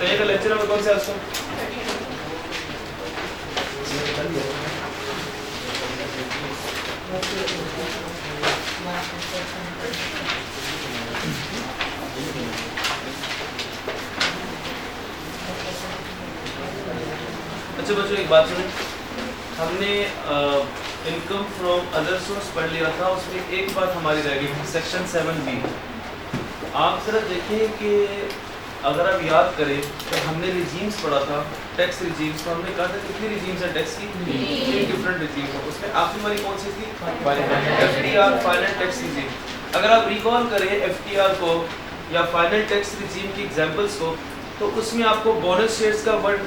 कहिएगा lecture number कौन सा है उसको? अच्छा बच्चों एक बात सुनो, हमने इनकम फ्रॉम अदर सोर्स पढ़ लिया था, उसमें एक बात हमारी रह गई सेक्शन 7B। आप जरा देखें कि अगर आप याद करें तो हमने रिजीम्स पढ़ा था, टैक्स रिजीम्स। तो हमने कहा था कितनी रिजीम्स है टैक्स की? 3 डिफरेंट रिजीम्स है। उसमें आखिरी वाली कौन सी थी? FTR, final tax regime. अगर आप रिकॉल करें FTR को या फाइनल टैक्स रिजीम की एग्जांपल्स को, तो उसमें आपको बोनस शेयर्स का वर्ड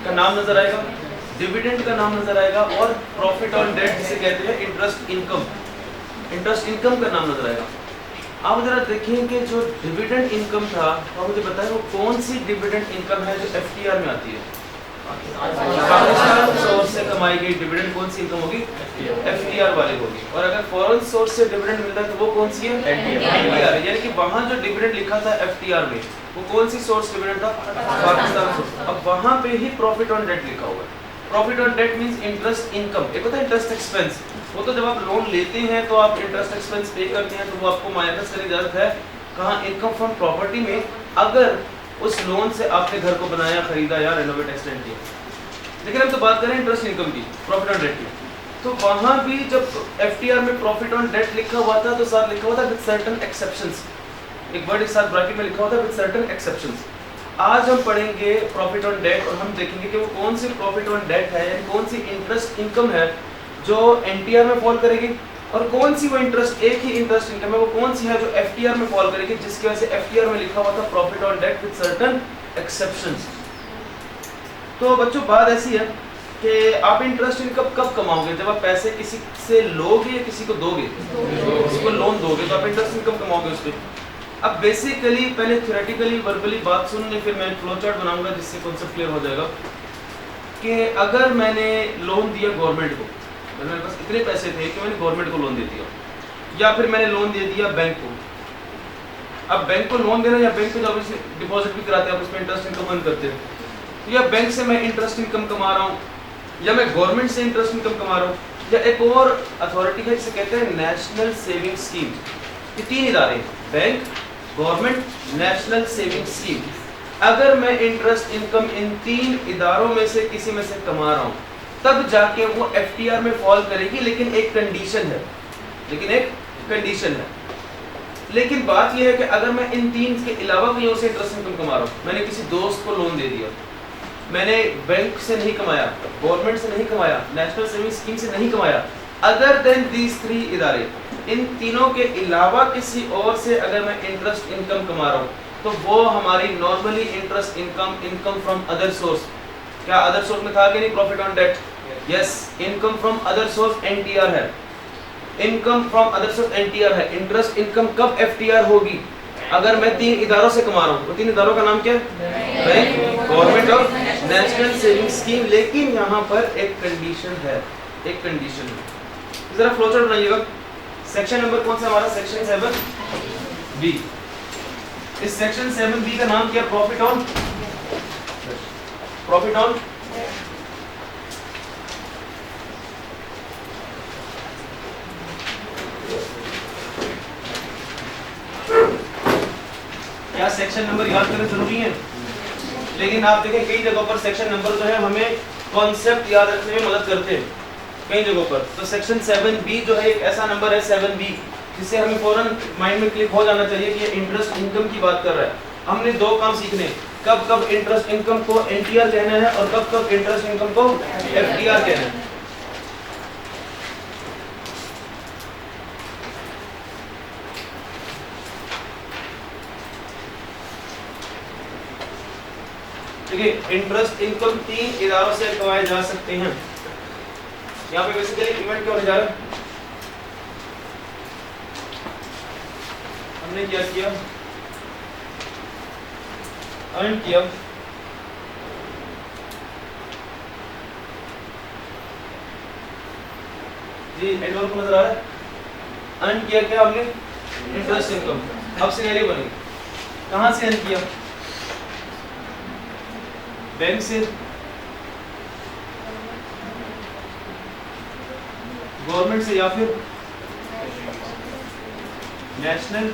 का नाम नजर आएगा, डिविडेंड का नाम नजर आएगा, और प्रॉफिट ऑन डेट जिसे कहते हैं इंटरेस्ट इनकम का नाम नजर आएगा। आप जरा देखें कि जो डिविडेंड इनकम था, तो मुझे बताएं वो कौन सी डिविडेंड इनकम है जो FTR में आती है? पाकिस्तान सोर्स से कमाई गई डिविडेंड कौन सी इनकम होगी? FTR वाली होगी। और अगर फॉरेन सोर्स से डिविडेंड मिलता है तो वो कौन सी है? NTR। यानी कि वहाँ जो डिविडेंड लिखा था FTR में, वो कौन सी सोर्स डिविडेंड था? पाकिस्तान सोर्स। अब वहाँ पे ही प्रॉफिट ऑन डेट लिखा हुआ है। Profit on debt means interest income. एक होता है इंटरेस्ट एक्सपेंस, वो तो जब आप लोन लेते हैं तो आप इंटरेस्ट एक्सपेंस पे करते हैं, तो वो आपको माइनस करने की जरूरत है कहाँ? इनकम फ्रॉम प्रॉपर्टी में, अगर उस लोन से आपने घर को बनाया, खरीदा या रेनोवेट एक्सटेंड किया। लेकिन हम तो बात करें इंटरेस्ट इनकम की, प्रॉफिट ऑन डेट की, तो वहाँ भी जब FTR में प्रॉफिट ऑन डेट लिखा हुआ था तो साथ लिखा हुआ था विद सर्टेन एक्सेप्शंस। एक वर्ड एक साथ ब्रैकेट में लिखा हुआ था विद सर्टेन एक्सेप्शंस। आज हम पढ़ेंगे प्रॉफिट ऑन डेट और हम देखेंगे कि वो कौन सी प्रॉफिट ऑन डेट है, यानी कौन सी इंटरेस्ट इनकम है जो NTR में फॉल करेगी, और कौन सी वो इंटरेस्ट, एक ही इंटरेस्ट इनकम है, वो कौन सी है जो FTR में फॉल करेगी, जिसकी वजह से FTR में लिखा हुआ था profit on debt with certain exceptions. तो बच्चों बात ऐसी है कि आप इंटरेस्ट इनकम कब कमाओगे? जब आप पैसे किसी से लोगे या किसी को दोगे? किसी को लोन दोगे तो आप इंटरेस्ट इनकम कमाओगे उस पर। अब बेसिकली पहले थ्योरेटिकली वर्बली बात सुन लें, फिर मैं फ्लो चार्ट बनाऊंगा जिससे कॉन्सेप्ट क्लियर हो जाएगा कि अगर मैंने लोन दिया गवर्नमेंट को, मेरे पास इतने पैसे थे कि मैंने गवर्नमेंट को लोन दे दिया, या फिर मैंने लोन दे दिया बैंक को। अब बैंक को लोन देना, या बैंक को जब डिपॉजिट भी कराते हैं आप उसमें इंटरेस्ट इनकम अर्न करते हैं, तो या बैंक से मैं इंटरेस्ट इनकम कमा रहा हूँ, या मैं गवर्नमेंट से इंटरेस्ट इनकम कमा रहा हूँ, या एक और अथॉरिटी है जिसे कहते हैं नेशनल सेविंग स्कीम। ये 3 इदारे हैं, bank, government, national saving scheme. अगर मैं इंटरेस्ट इनकम इन 3 इदारों में से किसी में से कमा रहा हूँ, तब जाके वो FTR में फॉल करेगी, लेकिन एक कंडीशन है। लेकिन बात यह है कि अगर मैं इन 3 के अलावा कहीं से इंटरेस्ट इनकम कमा रहा हूँ, मैंने किसी दोस्त को लोन दे दिया, मैंने बैंक से नहीं कमाया, गवर्नमेंट से नहीं कमाया, नेशनल सेविंग स्कीम से नहीं कमाया, अदर देन दीज 3 इदारे, इन तीनों के अलावा किसी और से अगर मैं इंटरेस्ट इनकम कमा रहा हूँ, तो वो हमारी normally interest income from other source. क्या अदर सोर्स में था कि नहीं profit on debt? Yes, income from other source NTR है, income from other source NTR है। इंटरेस्ट इनकम कब FTR होगी? अगर मैं 3 इदारों से कमा रहा हूँ। तो 3 इदारों का नाम क्या है? बैंक, गवर्नमेंट और नेशनल सेविंग स्कीम। लेकिन यहाँ पर एक कंडीशन है, जरा फ्लो चार्ट बनाइएगा। सेक्शन नंबर कौन सा हमारा? Section 7B। इस सेक्शन 7B का नाम क्या? प्रॉफिट ऑन क्या सेक्शन नंबर याद करना जरूरी है, लेकिन आप देखें कई जगहों पर सेक्शन नंबर जो है हमें कॉन्सेप्ट याद रखने में मदद करते हैं कई जगहों पर। तो सेक्शन 7B जो है एक ऐसा नंबर है 7B जिससे हमें फौरन माइंड में क्लिक हो जाना चाहिए कि ये इंटरेस्ट इनकम की बात कर रहा है। हमने 2 काम सीखने, कब कब इंटरेस्ट इनकम को NTR कहना है और कब कब इंटरेस्ट इनकम को FTR कहना है। देखिए इंटरेस्ट इनकम 3 इदारों से कमाए जा सकते हैं। यहाँ पे बेसिकली इवेंट क्या होने जा रहा है? हमने क्या किया? अर्न किया, जी एंड को नजर आ रहा है? अर्न किया क्या हमने? Interest income. अब सिनेरियो बनेगी, कहाँ से अर्न किया? बैंक से, गवर्नमेंट से, या फिर नेशनल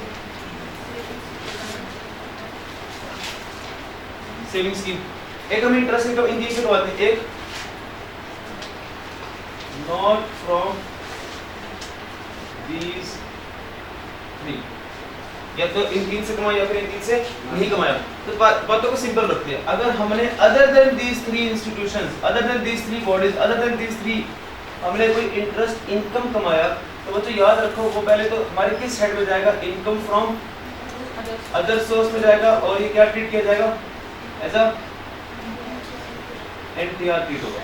सेविंग स्कीम। एक हम इंटरेस्ट इनकम इन तीन से कमाते हैं, एक नॉट फ्रॉम दीज थ्री, या तो इन तीन से कमाया या फिर इन तीन से नहीं कमाया। तो बातों को सिंपल रखते हैं, अगर हमने other than these three institutions, other than these three bodies, other than these three हमने कोई इंटरेस्ट इनकम कमाया, तो बच्चों याद रखो वो पहले तो हमारे किस हेड में जाएगा, इनकम फ्रॉम अदर सोर्स में जाएगा, और ये क्या ट्रीट किया जाएगा, एज अ एनटीआर ट्रीट होगा।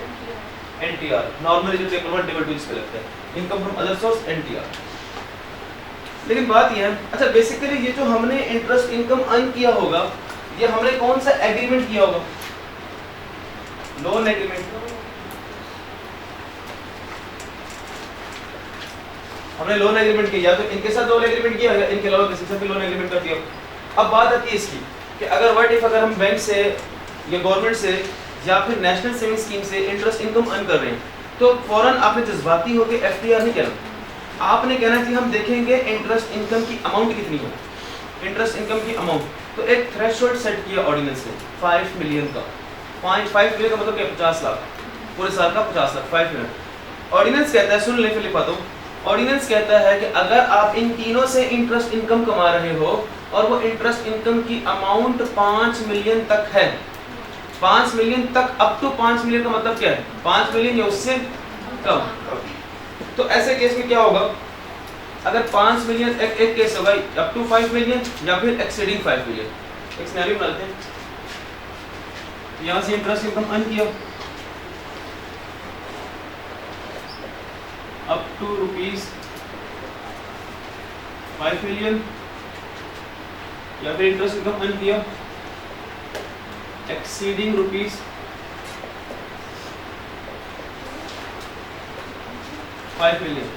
एनटीआर नॉर्मली जो टेबल 1 टेबल 2 जिस पे लगता है, income from other source NTR. लेकिन बात ये है, अच्छा बेसिकली ये जो हमने इंटरेस्ट इनकम अर्न किया होगा, ये हमने कौन सा एग्रीमेंट किया होगा, लोन एग्रीमेंट। हमने लोन एग्रीमेंट किया, तो इनके साथ लोन एग्रीमेंट किया या इनके अलावा किसी से भी लोन एग्रीमेंट कर दिया। अब बात आती है इसकी कि अगर व्हाट इफ अगर हम बैंक से या गवर्नमेंट से या फिर नेशनल सेविंग स्कीम से इंटरेस्ट इनकम अर्न कर रहे हैं, तो फौरन आपने जज्बाती होकर एफटीआर नहीं कहना, आपने कहना कि हम देखेंगे इंटरेस्ट इनकम की अमाउंट कितनी है, इंटरेस्ट इनकम की अमाउंट। तो एक थ्रेशोल्ड सेट किया ऑर्डिनेंस ने 5 मिलियन का, 5 मिलियन का मतलब क्या, 50 लाख, पूरे साल का 50 लाख, 5 मिलियन। ऑर्डिनेंस कहता है, सुन ले फिर लिखा दो, ऑर्डिनेंस कहता है कि अगर आप इन तीनों से इंटरेस्ट इनकम कमा रहे हो और वो इंटरेस्ट इनकम की अमाउंट 5 मिलियन तक है, 5 मिलियन तक, अप टू 5 मिलियन का मतलब क्या है, 5 मिलियन या उससे कम। तो ऐसे केस में क्या होगा, अगर 5 मिलियन एक केस होगा अप टू 5 मिलियन या फिर एक्सीडिंग 5 मिलियन। एक सिनेरियो बनाते हैं, यहाँ से इंटरेस्ट इनकम अर्न किया अप टू रुपीज 5 मिलियन, या फिर इंटरेस्ट इनकम अर्न किया एक्सीडिंग रुपीज 5 मिलियन।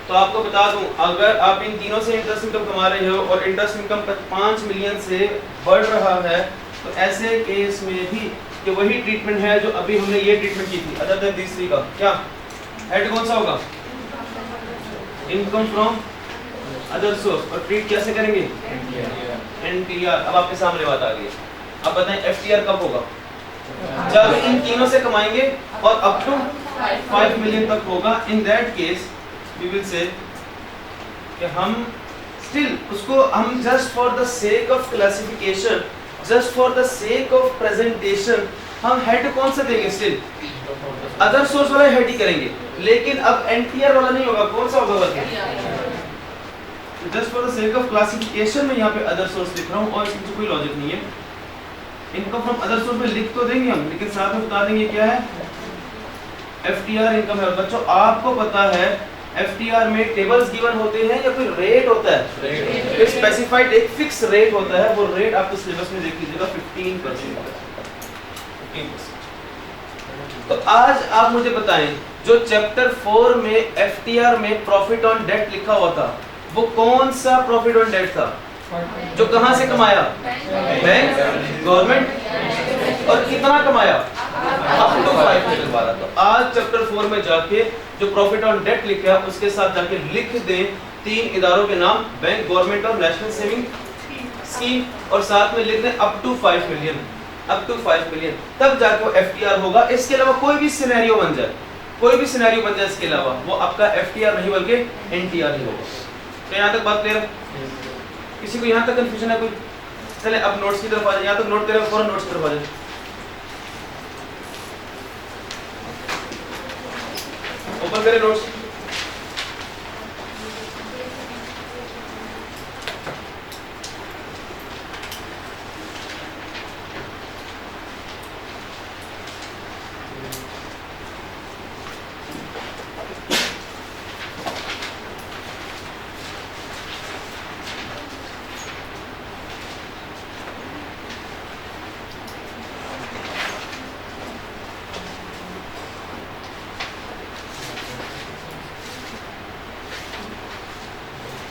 तो आपको बता दूं, अगर आप इन तीनों से इंटरेस्ट इनकम कमा रहे हो और इंटरेस्ट इनकम 5 मिलियन से बढ़ रहा है, तो ऐसे केस में भी कि वही ट्रीटमेंट है जो अभी हमने ये ट्रीटमेंट की थी, अदर देन तीसरी का क्या हेड कौन सा होगा, इनकम फ्रॉम अदर सोर्स, और ट्रीट कैसे करेंगे, एनटीआर। अब आपके सामने बात आ गई, अब बताएं एफटीआर कब होगा, जब इन तीनों से कमाएंगे और अप टू 5 मिलियन तक होगा। In that case we will say कि हम स्टिल उसको हम just for the sake of classification, just for the sake of presentation हम हेड कौन सा देंगे, स्टिल अदर सोर्स वाला हेड ही करेंगे, लेकिन अब एनटीआर वाला नहीं होगा, कौन सा होगा, just for the sake of classification में यहाँ पे अदर सोर्स लिख रहा हूँ और इसमें कोई लॉजिक नहीं है। इनकम फ्रॉम अदर सोर्स में लिख तो देंगे हम, लेकिन साथ में बता देंगे क्या है, एफटीआर इनकम है। बच्चों आपको पता है एफटीआर में टेबल्स गिवन होते हैं या फिर रेट होता है, एक स्पेसिफाइड एक फिक्स रेट होता है, वो रेट आपको सिलेबस में देख लीजिएगा 15%। तो आज आप मुझे बताएं, जो चैप्टर 4 में एफटीआर में प्रॉफिट ऑन डेट लिखा हुआ था, वो कौन सा प्रॉफिट ऑन डेट था, जो कहां से कमाया, बैंक, गवर्नमेंट, और कितना कमाया, अप टू 5 मिलियन वाला। तो आज चैप्टर 4 में जाके जो प्रॉफिट ऑन डेट लिखा है उसके साथ जाके लिख दें 3 इदारों के नाम, बैंक, गवर्नमेंट और नेशनल सेविंग स्कीम, और साथ में लिख दें up to 5 million, up to 5 million, तब जाके वो एफटीआर होगा। इसके अलावा कोई भी सिनेरियो बन जाए, कोई भी सिनेरियो बन जाए इसके अलावा, वो आपका एफटीआर नहीं बल्कि एनटीआर ही होगा। तो यहाँ तक बात क्लियर है? किसी को यहाँ तक कंफ्यूजन है कोई? चले अब नोट्स की तरफ आ जाए, यहाँ तक नोट करें, फौरन नोट्स की तरफ आ जाए। ओपन करें नोट्स।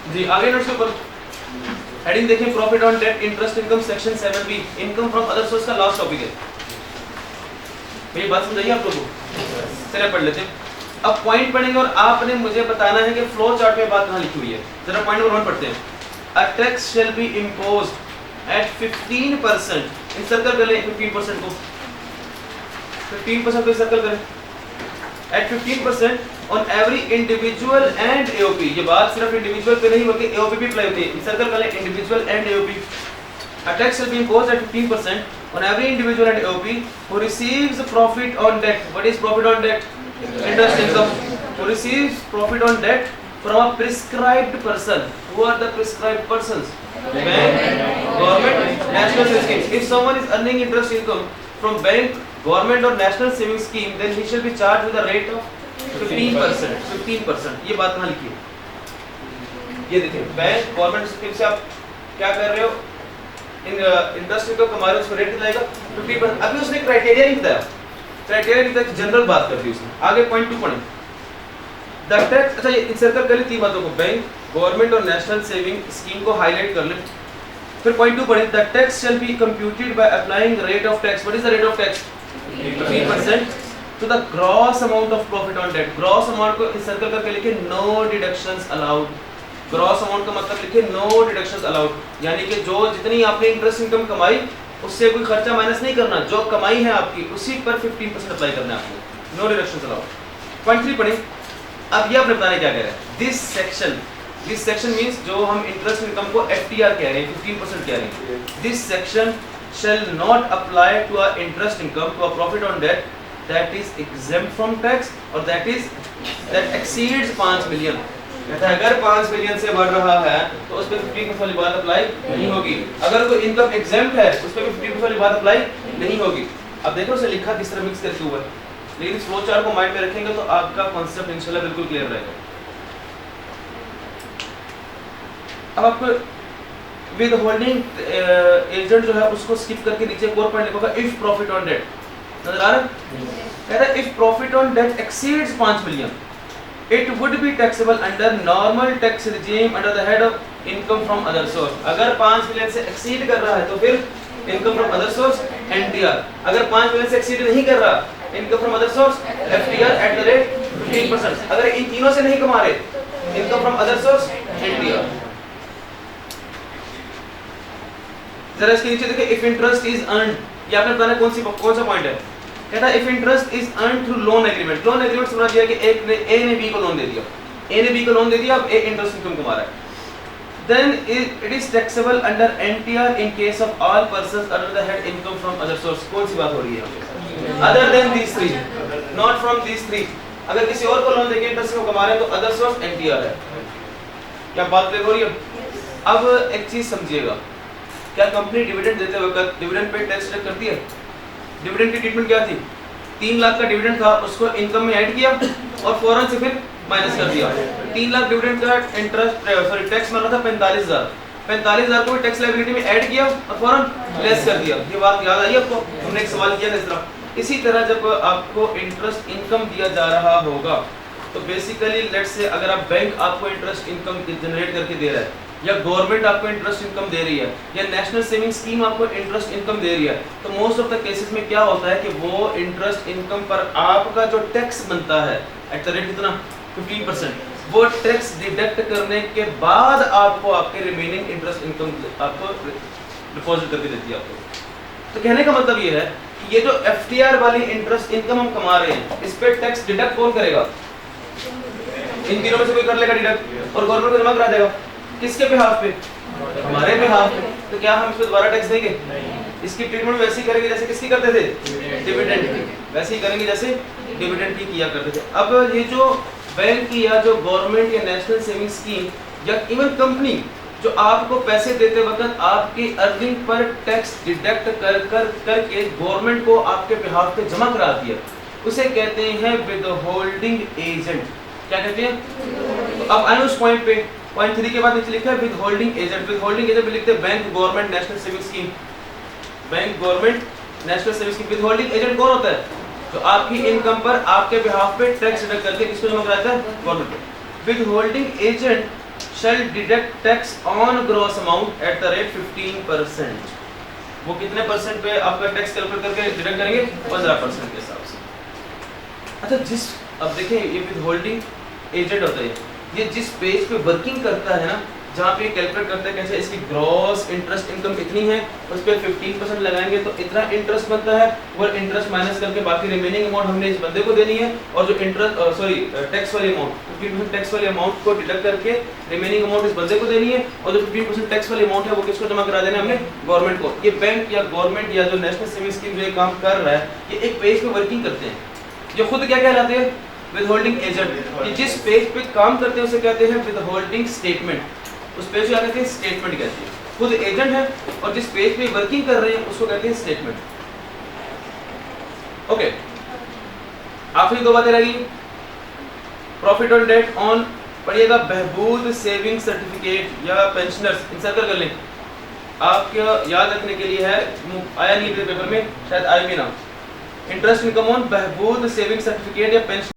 जी आगे नोट्स के ऊपर हेडिंग देखें, profit on debt, interest income, section 7B, income from other source का लास्ट टॉपिक है। ये बात समझाइए आप लोगों को। चलिए पढ़ लेते हैं। अब पॉइंट पढ़ेंगे और आपने मुझे बताना है कि फ्लो चार्ट में बात कहाँ लिखी हुई है। जरा पॉइंट नंबर 1 पढ़ते हैं। A tax shall be imposed at 15%, encircle कर लें 15% को, 15% को सर्कल करें, at 15% on every individual and AOP. ये बात सिर्फ इंडिविजुअल पे नहीं बल्कि एओपी भी अप्लाई होती है। सर्कल कर लें individual and AOP. A tax shall be imposed at 15% on every individual and AOP who receives profit on debt. What is profit on debt? Interest income. Who receives profit on debt from a prescribed person. Who are the prescribed persons? Bank, government, national savings scheme. If someone is earning interest income from bank, government or national savings scheme, then he shall be charged with a rate of 15%. 15%. ये बात कहाँ लिखी है? ये देखिए, bank, government scheme से आप क्या कर रहे हो? इंडस्ट्री को कमारे उसको रेट दिलाएगा 50%। अभी उसने क्राइटेरिया नहीं बताया, क्राइटेरिया नहीं बताया, जनरल बात कर दी उसने। आगे पॉइंट 2 पढ़ें। द टैक्स, अच्छा ये इंसर्कल कर ली 3 बातों को, बैंक, गवर्नमेंट और नेशनल सेविंग स्कीम को हाईलाइट कर लें। फिर पॉइंट 2 पढ़ें। The tax shall be computed by applying rate of tax. What is the rate of tax? 15% to the gross amount of profit on debt. Gross amount को encircle करके लिखे no deductions allowed. Gross amount का मतलब लिखे no deductions allowed, यानी कि जो जितनी आपने इंटरेस्ट इनकम कमाई उससे कोई खर्चा माइनस नहीं करना, जो कमाई है आपकी उसी पर 15% अप्लाई करना है आपको, नो डिडक्शंस अलाउड। पॉइंट 3 पढ़ें। अब ये आपने बताने क्या कह रहा है। दिस सेक्शन मींस जो हम इंटरेस्ट इनकम को एफटीआर कह रहे हैं, 15% कह रहे हैं। This section shall not apply to a interest income to a profit on debt that is exempt from tax और दैट एक्सीड्स 5 मिलियन। कहता है अगर 5 मिलियन से बढ़ रहा है तो उस पे 15% वाली बात अप्लाई नहीं होगी। अगर कोई इनकम एग्जेम्प्ट है उस पे 15% वाली बात अप्लाई नहीं होगी। अब देखो उसे लिखा किस तरह मिक्स करके हुआ है, लेकिन इस फ्लो चार्ट को माइंड में रखेंगे तो आपका कॉन्सेप्ट इंशाल्लाह बिल्कुल क्लियर रहेगा। अब आप विद होल्डिंग एजेंट जो है उसको स्किप करके नीचे एक और पॉइंट लिखोगा, इफ प्रॉफिट ऑन डेट। नजर आ रहा है? कहता है if profit on debt exceeds 5 million it would be taxable under normal tax regime under the head of income from other source। अगर 5 मिलियन से एक्सीड कर रहा है तो फिर income from other source NTR. अगर 5 मिलियन से एक्सीड नहीं कर रहा, income from other source FTR eight the rate 15%। अगर इन तीनों से नहीं कमा रहे, income from other source NTR. जरा इसके नीचे देखिए, इफ इंटरेस्ट इज अर्न्ड, ये आपने बताना कौन सा पॉइंट है। कहता है if interest is earn through loan agreement. Loan agreement समझ दिया कि ए ने बी को लोन दे दिया, ए ने बी को लोन दे दिया, अब ए इंटरेस्ट इनकम कमा रहा है। Then it is taxable under NTR in case of all persons under the head income from other source. कौन सी बात हो रही है यहाँ पे? Other than these 3, not from these 3। अगर किसी और को लोन देके इंटरेस्ट इनकम कमा रहे हैं तो अदर सोर्स एनटीआर है। क्या बात क्लियर हो रही है? अब एक चीज समझिएगा, क्या कंपनी डिविडेंड देते वक्त डिविडेंड पे टैक्स डिडक्ट करती है? डिविडेंड की ट्रीटमेंट क्या थी? 3 लाख का डिविडेंड था, उसको इनकम में ऐड किया और फौरन से फिर माइनस कर दिया। 3 लाख डिविडेंड का इंटरेस्ट टैक्स मर रहा था 45,000, 45,000 को भी टैक्स लायबिलिटी में ऐड किया और फौरन लेस कर दिया। ये बात याद आई आपको? हमने एक सवाल किया था इस तरह। इसी तरह जब आपको इंटरेस्ट इनकम दिया जा रहा होगा तो बेसिकली लेट्स से अगर आप बैंक आपको इंटरेस्ट इनकम जनरेट करके दे रहा है, या गवर्नमेंट आपको इंटरेस्ट इनकम दे रही है, या नेशनल सेविंग स्कीम आपको इंटरेस्ट इनकम दे रही है, तो मोस्ट ऑफ द केसेस में क्या होता है कि वो इंटरेस्ट इनकम पर आपका जो टैक्स बनता है एट द रेट कितना 15%, वो टैक्स डिडक्ट करने के बाद आपको आपके रिमेनिंग इंटरेस्ट इनकम आपको डिपॉजिट करके देती है आपको। तो कहने का मतलब ये है कि ये जो एफटीआर वाली इंटरेस्ट इनकम हम कमा रहे हैं, इस पे टैक्स डिडक्ट कौन करेगा? इन तीनों में से कोई कर लेगा डिडक्ट, और गवर्नमेंट को जमा करा देगा। किसके बिहाफ पे? हमारे बिहाफ पे। तो क्या हम इसको दोबारा टैक्स देंगे? इसकी ट्रीटमेंट वैसे ही करेंगे जैसे किसकी करते थे? डिविडेंड की। वैसे ही करेंगे जैसे डिविडेंड की किया करते थे। अब ये जो बैंक की या जो गवर्नमेंट या नेशनल सेविंग स्कीम या इवन कंपनी जो आपको पैसे देते वक्त आपकी अर्निंग पर टैक्स डिडक्ट करके गवर्नमेंट को आपके बिहाफ पे जमा कराती है, उसे कहते हैं विदहोल्डिंग एजेंट। क्या कहते हैं? तो अब आए उस पॉइंट पे। पॉइंट 3 के बाद नीचे लिखा है with holding agent. With holding agent में लिखते हैं bank, government, national saving scheme. Bank, government, national saving scheme. With holding agent कौन होता है? तो आपकी इनकम पर आपके बिहाफ पे टैक्स डिडक्ट करके किसको जमा कराता है? गवर्नमेंट को। Withholding agent shall deduct tax on gross amount at the rate 15%। वो कितने परसेंट पे आपका टैक्स कैलकुलेट करके डिडक्ट करेंगे? 15% के हिसाब से। अच्छा जिस अब देखें ये विद होल्डिंग एजेंट होता है, ये जिस पेज पे वर्किंग करता है ना, जहाँ पे कैलकुलेट करते हैं कैसे इसकी ग्रॉस इंटरेस्ट इनकम इतनी है, उस पर 15% लगाएंगे तो इतना इंटरेस्ट बनता है, और इंटरेस्ट माइनस करके बाकी रिमेनिंग अमाउंट हमने इस बंदे को देनी है, और जो इंटरेस्ट टैक्स वाली अमाउंट 15% टैक्स वाली अमाउंट को डिडक्ट करके रिमेनिंग अमाउंट इस बंदे को देनी है, और जो 15% टैक्स वाली अमाउंट है वो किसको जमा करा देना है हमने, गवर्नमेंट को। ये बैंक या गवर्नमेंट या जो नेशनल सेविंग स्कीम जो ये काम कर रहा है, ये एक पेज पे वर्किंग करते हैं, जो खुद क्या कहलाते हैं, विद होल्डिंग एजेंट। कि जिस पेज पे काम करते हैं उसे कहते हैं विद होल्डिंग स्टेटमेंट, उस पेज को क्या कहते हैं, स्टेटमेंट कहते हैं। खुद एजेंट है और जिस पेज पे वर्किंग कर रहे हैं उसको कहते हैं स्टेटमेंट। ओके, आखिरी दो बातें रही, प्रॉफिट ऑन डेट ऑन, पढ़िएगा बहबूद सेविंग सर्टिफिकेट या पेंशनर्स, इंसर्कल कर लें, आपके याद रखने के लिए है, आया नहीं पेपर में, शायद आया भी ना। Interest income on Behbood saving certificate या पेंशन